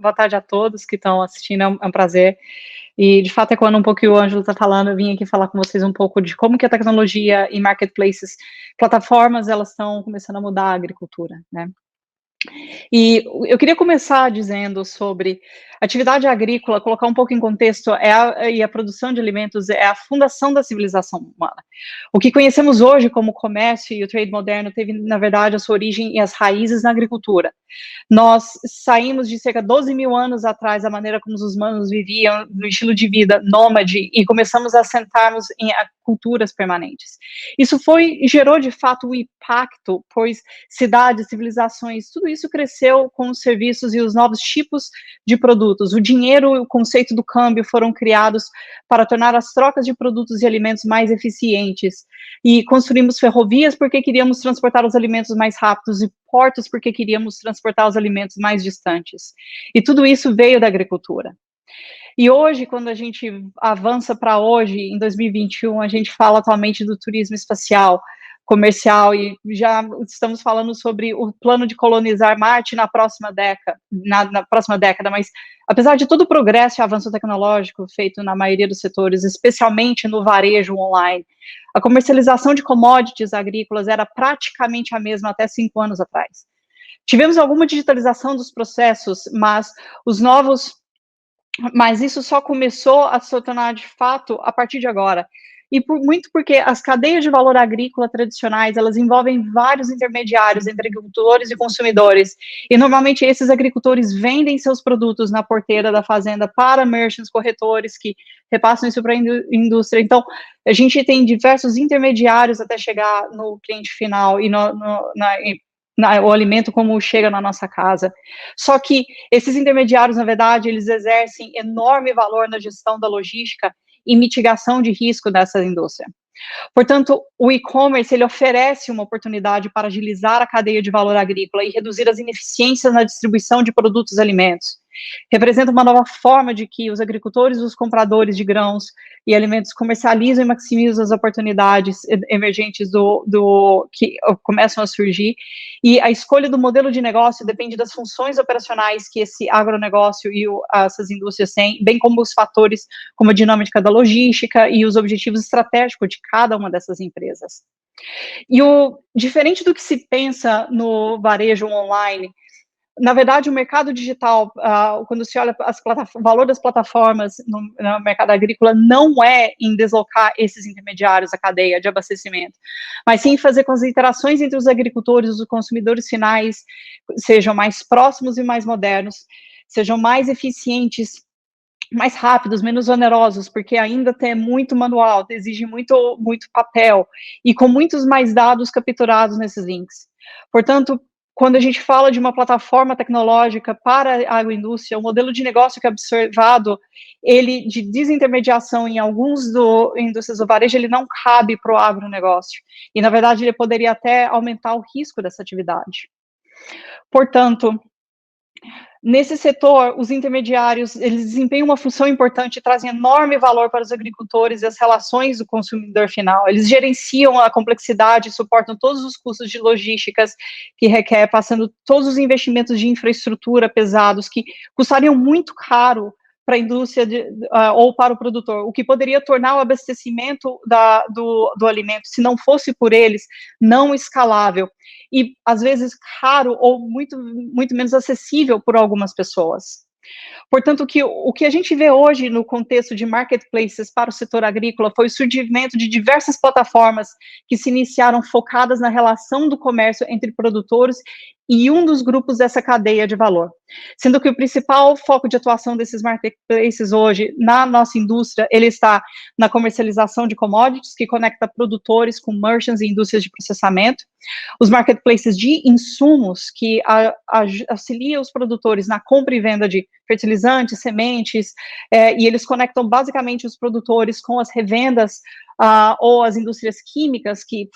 boa tarde a todos que estão assistindo, é um prazer. E, de fato, ecoando um pouco o que o Ângelo está falando, eu vim aqui falar com vocês um pouco de como que a tecnologia e marketplaces, plataformas, elas estão começando a mudar a agricultura, né? E eu queria começar dizendo sobre atividade agrícola, colocar um pouco em contexto, e a produção de alimentos é a fundação da civilização humana. O que conhecemos hoje como comércio e o trade moderno teve, na verdade, a sua origem e as raízes na agricultura. Nós saímos de cerca de 12 mil anos atrás, a maneira como os humanos viviam, no estilo de vida nômade, e começamos a assentarmos em culturas permanentes. Isso gerou, de fato, um impacto, pois cidades, civilizações, tudo isso cresceu com os serviços e os novos tipos de produtos. O dinheiro e o conceito do câmbio foram criados para tornar as trocas de produtos e alimentos mais eficientes. E construímos ferrovias porque queríamos transportar os alimentos mais rápidos e portos porque queríamos transportar os alimentos mais distantes. E tudo isso veio da agricultura. E hoje, quando a gente avança para hoje, em 2021, a gente fala atualmente do turismo espacial, comercial, e já estamos falando sobre o plano de colonizar Marte na próxima década, mas apesar de todo o progresso e avanço tecnológico feito na maioria dos setores, especialmente no varejo online, a comercialização de commodities agrícolas era praticamente a mesma até 5 anos atrás. Tivemos alguma digitalização dos processos, mas isso só começou a se tornar de fato a partir de agora. E muito porque as cadeias de valor agrícola tradicionais, elas envolvem vários intermediários entre agricultores e consumidores. E normalmente esses agricultores vendem seus produtos na porteira da fazenda para merchants, corretores, que repassam isso para a indústria. Então, a gente tem diversos intermediários até chegar no cliente final e o alimento como chega na nossa casa. Só que esses intermediários, na verdade, eles exercem enorme valor na gestão da logística e mitigação de risco dessa indústria. Portanto, o e-commerce, ele oferece uma oportunidade para agilizar a cadeia de valor agrícola e reduzir as ineficiências na distribuição de produtos e alimentos. Representa uma nova forma de que os agricultores e os compradores de grãos e alimentos comercializam e maximizam as oportunidades emergentes que começam a surgir, e a escolha do modelo de negócio depende das funções operacionais que esse agronegócio e essas indústrias têm, bem como os fatores como a dinâmica da logística e os objetivos estratégicos de cada uma dessas empresas. E diferente do que se pensa no varejo online, na verdade, o mercado digital, quando se olha o valor das plataformas no mercado agrícola, não é em deslocar esses intermediários, a cadeia de abastecimento, mas sim fazer com que as interações entre os agricultores e os consumidores finais sejam mais próximos e mais modernos, sejam mais eficientes, mais rápidos, menos onerosos, porque ainda tem muito manual, exige muito papel, e com muitos mais dados capturados nesses links. Portanto, quando a gente fala de uma plataforma tecnológica para a agroindústria, o modelo de negócio que é observado, ele de desintermediação em alguns indústrias do varejo, ele não cabe para o agronegócio. E, na verdade, ele poderia até aumentar o risco dessa atividade. Portanto, nesse setor, os intermediários, eles desempenham uma função importante e trazem enorme valor para os agricultores e as relações do consumidor final. Eles gerenciam a complexidade e suportam todos os custos de logísticas que requer, passando todos os investimentos de infraestrutura pesados que custariam muito caro para a indústria ou para o produtor, o que poderia tornar o abastecimento do alimento, se não fosse por eles, não escalável e, às vezes, caro ou muito menos acessível por algumas pessoas. Portanto, o que a gente vê hoje no contexto de marketplaces para o setor agrícola foi o surgimento de diversas plataformas que se iniciaram focadas na relação do comércio entre produtores e um dos grupos dessa cadeia de valor. Sendo que o principal foco de atuação desses marketplaces hoje na nossa indústria, ele está na comercialização de commodities, que conecta produtores com merchants e indústrias de processamento, os marketplaces de insumos, que auxiliam os produtores na compra e venda de fertilizantes, sementes, e eles conectam basicamente os produtores com as revendas ou as indústrias químicas que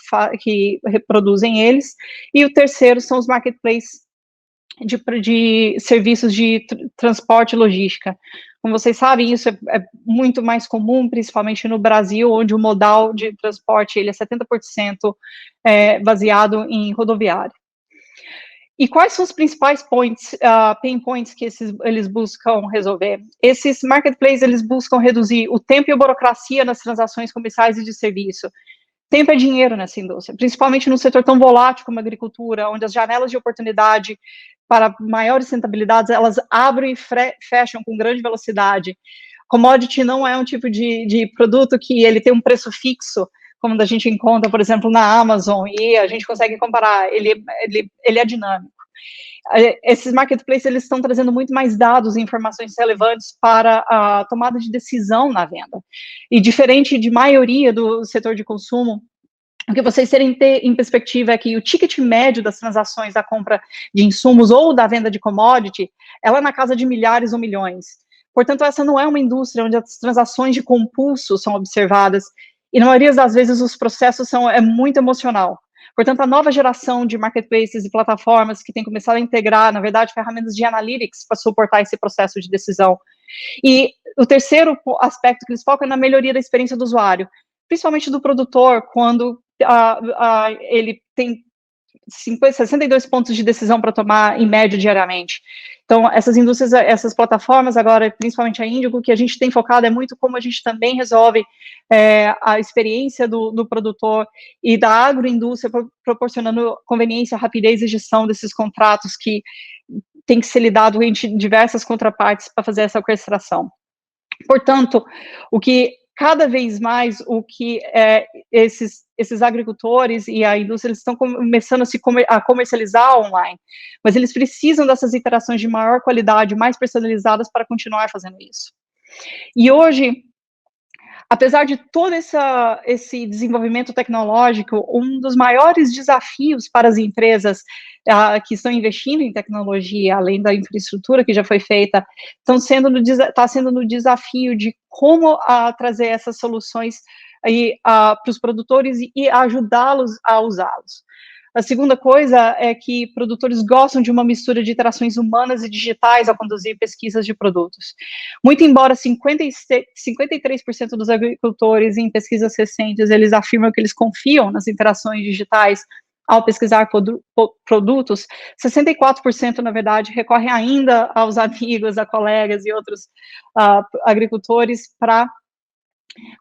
reproduzem eles, e o terceiro são os marketplaces de serviços de transporte e logística. Como vocês sabem, isso é muito mais comum, principalmente no Brasil, onde o modal de transporte ele é 70% baseado em rodoviário. E quais são os principais pain points que eles buscam resolver? Esses marketplaces, eles buscam reduzir o tempo e a burocracia nas transações comerciais e de serviço. Tempo é dinheiro nessa indústria, principalmente num setor tão volátil como a agricultura, onde as janelas de oportunidade para maiores rentabilidades, elas abrem e fecham com grande velocidade. Commodity não é um tipo de produto que ele tem um preço fixo, como a gente encontra, por exemplo, na Amazon, e a gente consegue comparar, ele é dinâmico. Esses marketplaces, eles estão trazendo muito mais dados e informações relevantes para a tomada de decisão na venda. E diferente de maioria do setor de consumo, o que vocês terem em perspectiva é que o ticket médio das transações da compra de insumos ou da venda de commodity, ela é na casa de milhares ou milhões. Portanto, essa não é uma indústria onde as transações de compulso são observadas, e na maioria das vezes os processos é muito emocional. Portanto, a nova geração de marketplaces e plataformas que tem começado a integrar, na verdade, ferramentas de analytics para suportar esse processo de decisão. E o terceiro aspecto que eles focam é na melhoria da experiência do usuário, principalmente do produtor, quando ele tem 62 pontos de decisão para tomar, em média, diariamente. Então, essas indústrias, essas plataformas, agora, principalmente a Índigo, que a gente tem focado é muito como a gente também resolve a experiência do produtor e da agroindústria, proporcionando conveniência, rapidez e gestão desses contratos que tem que ser lidado entre diversas contrapartes para fazer essa orquestração. Portanto, o que cada vez mais esses agricultores e a indústria, eles estão começando a comercializar online, mas eles precisam dessas interações de maior qualidade, mais personalizadas para continuar fazendo isso. E hoje, apesar de todo esse desenvolvimento tecnológico, um dos maiores desafios para as empresas que estão investindo em tecnologia, além da infraestrutura que já foi feita, está sendo no desafio de como trazer essas soluções para os produtores e ajudá-los a usá-los. A segunda coisa é que produtores gostam de uma mistura de interações humanas e digitais ao conduzir pesquisas de produtos. Muito embora 53% dos agricultores em pesquisas recentes, eles afirmam que eles confiam nas interações digitais ao pesquisar produtos, 64%, na verdade, recorrem ainda aos amigos, a colegas e outros agricultores para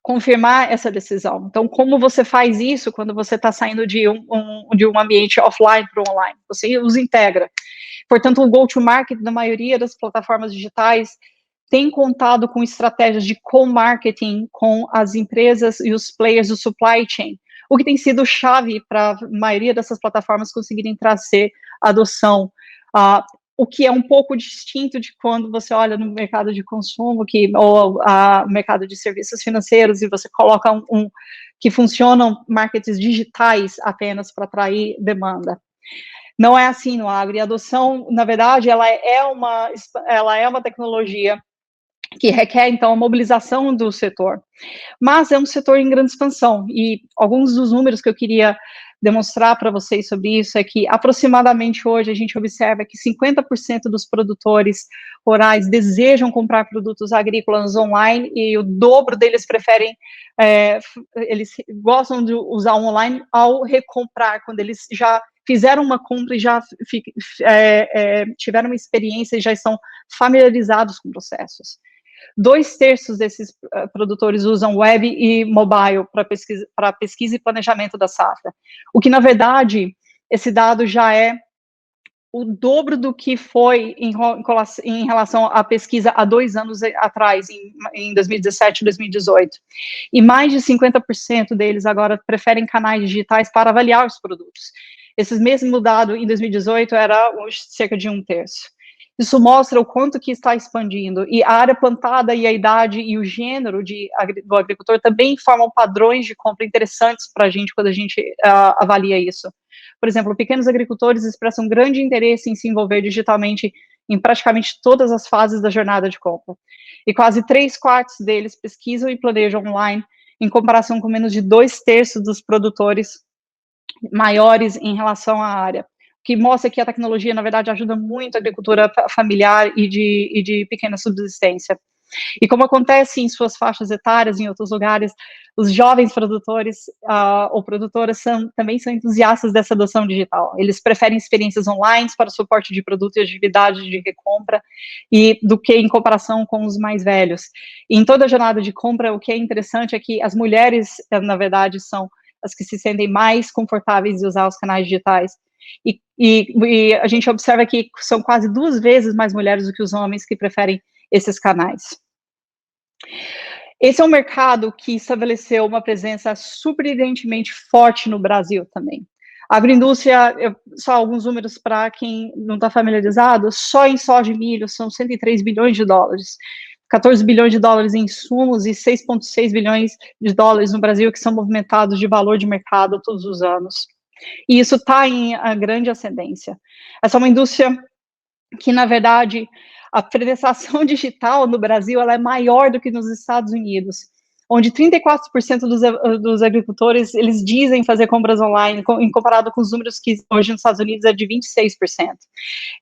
confirmar essa decisão. Então, como você faz isso quando você está saindo de um ambiente offline para o online? Você os integra. Portanto, o go-to-market da maioria das plataformas digitais tem contado com estratégias de co-marketing com as empresas e os players do supply chain, o que tem sido chave para a maioria dessas plataformas conseguirem trazer adoção, o que é um pouco distinto de quando você olha no mercado de consumo, ou mercado de serviços financeiros, e você coloca que funcionam markets digitais apenas para atrair demanda. Não é assim no agro, e a adoção, na verdade, ela é uma tecnologia que requer, então, a mobilização do setor. Mas é um setor em grande expansão, e alguns dos números que eu queria demonstrar para vocês sobre isso é que, aproximadamente hoje, a gente observa que 50% dos produtores rurais desejam comprar produtos agrícolas online, e o dobro deles eles gostam de usar online ao recomprar, quando eles já fizeram uma compra e já tiveram uma experiência e já estão familiarizados com processos. 2/3 desses produtores usam web e mobile para pesquisa e planejamento da safra, o que, na verdade, esse dado já é o dobro do que foi em relação à pesquisa há 2 anos atrás, em 2017 e 2018. E mais de 50% deles agora preferem canais digitais para avaliar os produtos. Esse mesmo dado, em 2018, era cerca de 1/3. Isso mostra o quanto que está expandindo, e a área plantada e a idade e o gênero do agricultor também formam padrões de compra interessantes para a gente quando a gente avalia isso. Por exemplo, pequenos agricultores expressam grande interesse em se envolver digitalmente em praticamente todas as fases da jornada de compra, e quase 3/4 deles pesquisam e planejam online, em comparação com menos de 2/3 dos produtores maiores em relação à área, que mostra que a tecnologia, na verdade, ajuda muito a agricultura familiar e de pequena subsistência. E como acontece em suas faixas etárias, em outros lugares, os jovens produtores ou produtoras também são entusiastas dessa adoção digital. Eles preferem experiências online para o suporte de produto e atividade de recompra do que em comparação com os mais velhos. E em toda a jornada de compra, o que é interessante é que as mulheres, na verdade, são as que se sentem mais confortáveis em usar os canais digitais. E a gente observa que são quase 2 vezes mais mulheres do que os homens que preferem esses canais. Esse é um mercado que estabeleceu uma presença surpreendentemente forte no Brasil também. A agroindústria, só alguns números para quem não está familiarizado, só em soja e milho são 103 bilhões de dólares, 14 bilhões de dólares em insumos e 6,6 bilhões de dólares no Brasil que são movimentados de valor de mercado todos os anos. E isso está em grande ascendência. Essa é uma indústria que, na verdade, a penetração digital no Brasil ela é maior do que nos Estados Unidos, onde 34% dos agricultores, eles dizem fazer compras online, em comparado com os números que hoje nos Estados Unidos é de 26%.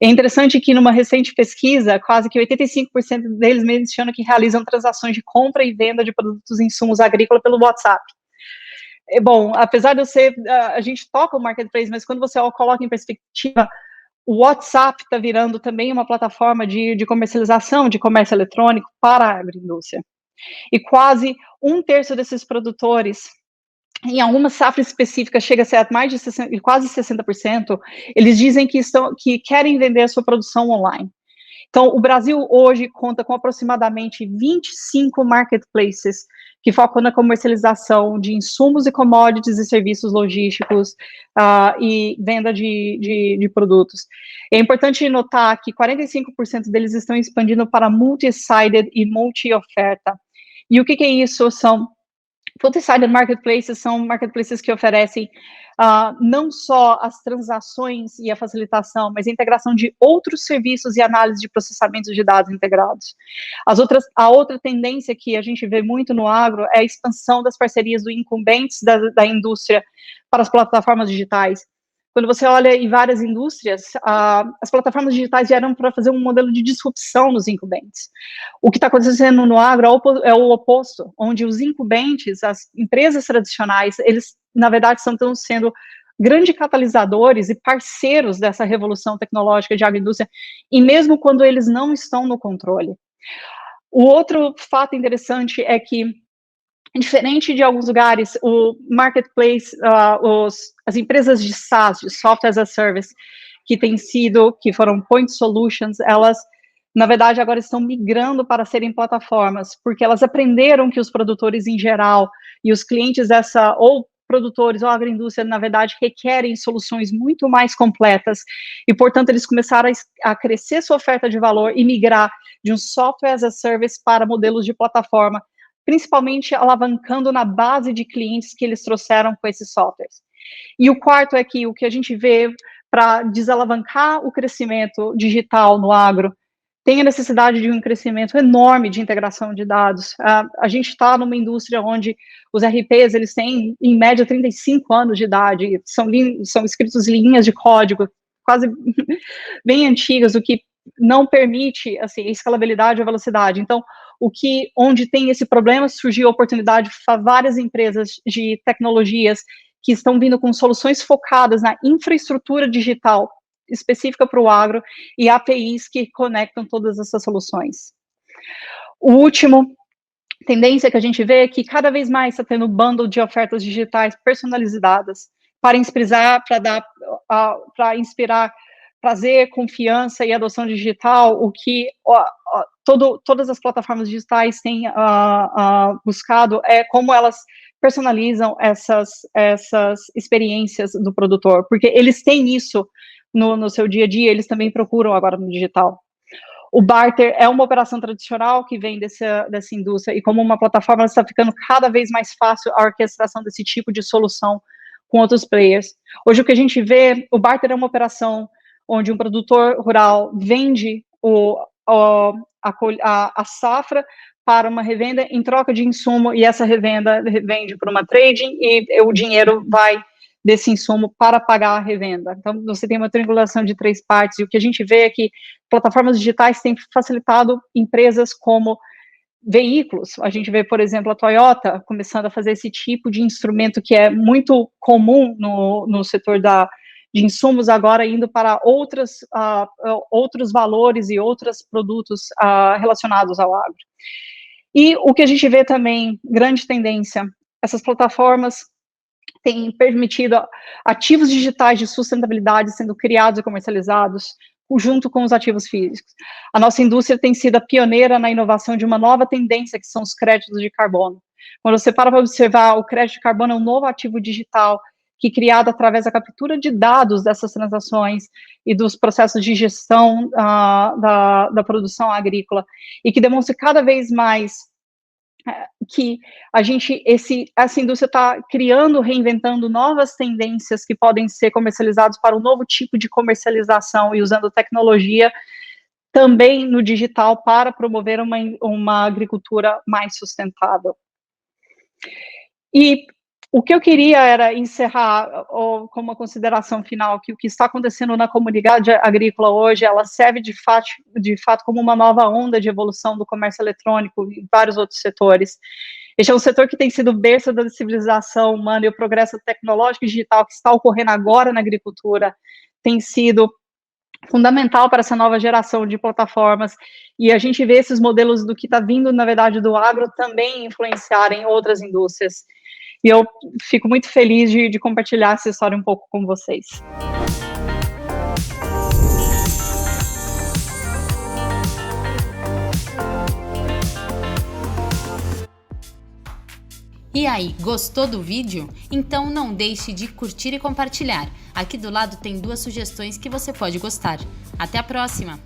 É interessante que numa recente pesquisa, quase que 85% deles mencionam que realizam transações de compra e venda de produtos e insumos agrícolas pelo WhatsApp. Bom, apesar de a gente toca o marketplace, mas quando você coloca em perspectiva, o WhatsApp está virando também uma plataforma de comercialização, de comércio eletrônico para a agroindústria. E quase 1/3 desses produtores, em alguma safra específica, chega a ser mais de 60%, quase 60%, eles dizem que querem vender a sua produção online. Então, o Brasil hoje conta com aproximadamente 25 marketplaces que focam na comercialização de insumos e commodities e serviços logísticos e venda de produtos. É importante notar que 45% deles estão expandindo para multi-sided e multi-oferta. E o que é isso? São multi-sided marketplaces, são marketplaces que oferecem não só as transações e a facilitação, mas a integração de outros serviços e análise de processamento de dados integrados. A outra tendência que a gente vê muito no agro é a expansão das parcerias do incumbentes da indústria para as plataformas digitais. Quando você olha em várias indústrias, as plataformas digitais vieram para fazer um modelo de disrupção nos incumbentes. O que está acontecendo no agro é o oposto, onde os incumbentes, as empresas tradicionais, eles, na verdade, estão sendo grandes catalisadores e parceiros dessa revolução tecnológica de agroindústria, e mesmo quando eles não estão no controle. O outro fato interessante é que, diferente de alguns lugares, o marketplace, as empresas de SaaS, de Software as a Service, que foram point solutions, elas, na verdade, agora estão migrando para serem plataformas, porque elas aprenderam que os produtores em geral e os clientes ou produtores ou agroindústria, na verdade, requerem soluções muito mais completas e, portanto, eles começaram a crescer sua oferta de valor e migrar de um Software as a Service para modelos de plataforma, principalmente alavancando na base de clientes que eles trouxeram com esses softwares. E o quarto é que o que a gente vê para desalavancar o crescimento digital no agro tem a necessidade de um crescimento enorme de integração de dados. A gente está numa indústria onde os RPs, eles têm, em média, 35 anos de idade, são escritos em linhas de código, quase bem antigas, o que não permite, assim, a escalabilidade ou a velocidade. Então, onde tem esse problema, surgiu a oportunidade para várias empresas de tecnologias que estão vindo com soluções focadas na infraestrutura digital específica para o agro e APIs que conectam todas essas soluções. O último tendência que a gente vê é que cada vez mais está tendo bundle de ofertas digitais personalizadas para inspirar prazer, confiança e adoção digital, o que todas as plataformas digitais têm buscado é como elas personalizam essas experiências do produtor, porque eles têm isso no seu dia a dia, eles também procuram agora no digital. O barter é uma operação tradicional que vem dessa indústria, e como uma plataforma está ficando cada vez mais fácil a orquestração desse tipo de solução com outros players. Hoje o que a gente vê, o barter é uma operação onde um produtor rural vende a safra para uma revenda em troca de insumo, e essa revenda vende para uma trading, e o dinheiro vai desse insumo para pagar a revenda. Então, você tem uma triangulação de 3 partes, e o que a gente vê é que plataformas digitais têm facilitado empresas como veículos. A gente vê, por exemplo, a Toyota começando a fazer esse tipo de instrumento que é muito comum no setor de insumos, agora indo para outros valores e outros produtos relacionados ao agro. E o que a gente vê também, grande tendência, essas plataformas têm permitido ativos digitais de sustentabilidade sendo criados e comercializados junto com os ativos físicos. A nossa indústria tem sido a pioneira na inovação de uma nova tendência, que são os créditos de carbono. Quando você para observar, o crédito de carbono é um novo ativo digital que é criado através da captura de dados dessas transações e dos processos de gestão da produção agrícola, e que demonstra cada vez mais que essa indústria está criando, reinventando novas tendências que podem ser comercializadas para um novo tipo de comercialização e usando tecnologia também no digital para promover uma agricultura mais sustentável. E o que eu queria era encerrar com uma consideração final, que o que está acontecendo na comunidade agrícola hoje, ela serve de fato como uma nova onda de evolução do comércio eletrônico e vários outros setores. Este é um setor que tem sido berço da civilização humana, e o progresso tecnológico e digital que está ocorrendo agora na agricultura tem sido fundamental para essa nova geração de plataformas, e a gente vê esses modelos do que está vindo, na verdade, do agro também influenciarem outras indústrias. E eu fico muito feliz de compartilhar essa história um pouco com vocês. E aí, gostou do vídeo? Então não deixe de curtir e compartilhar. Aqui do lado tem 2 sugestões que você pode gostar. Até a próxima!